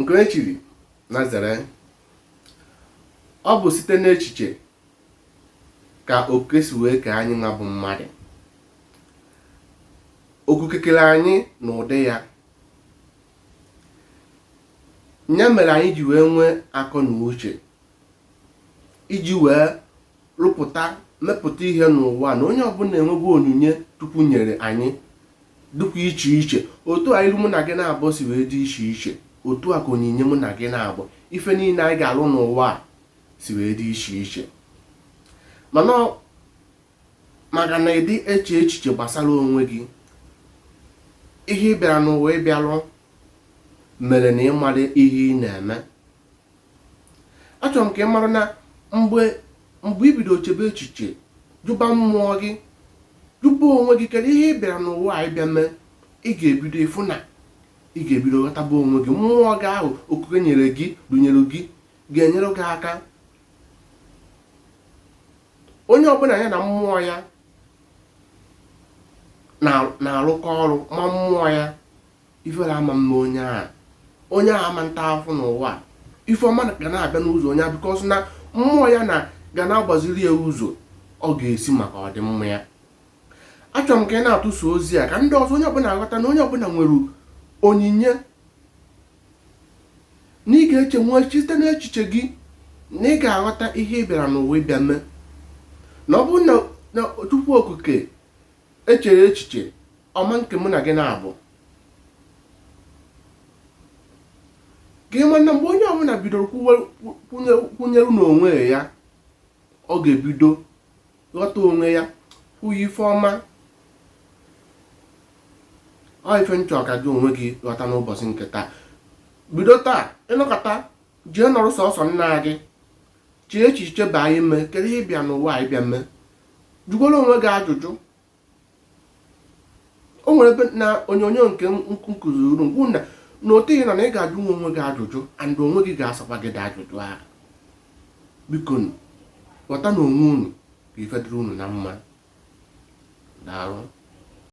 nke echiri na zere. Ọ bụ site n'echiche ka okike si wee kee anyị nwa bụ mmadụ. Okike kere anyị n'ụdị ya. Ya mere anyị ji wee nwee akọ na uche iji wee mepụta ihe n'ụwa na onye ọbụla enwebe onyinye Chukwu nyere anyị dịkwa iche iche. Otu a ilu mụ na gị na-abụ si wee dị iche iche, otu a ka onyinye mụ na gị na-abụ, ife niile anyị ga-alụ n'ụwa a si wee dị iche iche. Maka na ịdị eche echiche gbasara onwe gị, ihe ị bịara n'ụwa ịbịalụ mere na ịmara ihe ị na-eme. Achọrọ m ka ị mara na mgbe ibido chebe echiche, jụba mmụọ gị, jụba onwe gị kedu ihe ị bịara n'ụwa a ịbịa mee, ị ga-ebido ịfụ na ị ga-ebido ghọtaba onwe gị. Mmụọ gị ahụ okike nyere gị, dunyere gị, ga-enyere gị aka. Onye ọbụla ya na mmụọ ya na-arụkọ ọrụ, ma mmụọ ya ifere ama mma onye ahụ ama nta afụ n'ụwa. Ife ọma ga na-abịa n'ụzọ onye a, bikọs na mmụọ ya ga na-agbaziri ya ụzọ ọ ga-esi maka ọdịmma ya. Achọrọ m ka ị na-atụso ozi a ka ndị ọzọ, onye ọbụla aghọta na onye ọbụla nwere onyinye, na ị ga-eche nwee site n'echiche gị, na ị ga-aghọta ihe ị bịara n'ụwa ịbịa mee. Na ọ bụrụ na Chukwu okike echere echiche ọma nke mụ na gị na-abụ, gị mana mgbe onye ọbụla bidoro kwụnyere n'onwe ya, ọ ga-ebido ghọta onwe ya, hụ ife ọma. Ọ ife nchọ ka gị onwe gị ghọta n'ụbọchị nke taa. Bido taa, ịnọkọta jee nọrọ sọsọ nna gị, chee echiche baa ime kedu ihe ịbịa n'ụwa a ịbịa mee. Jụgoro onwe gị ajụjụ. O nwere ebe na onyonyo nke nkụziri mgbu na oteghị na ị ga-ajụ onwe gị ajụjụ, and onwe gị ga-asakwa gị dị ajụjụ ahụ. Biko ghọta na onwe unu ka ife dịrị unu na mma. Daalụ.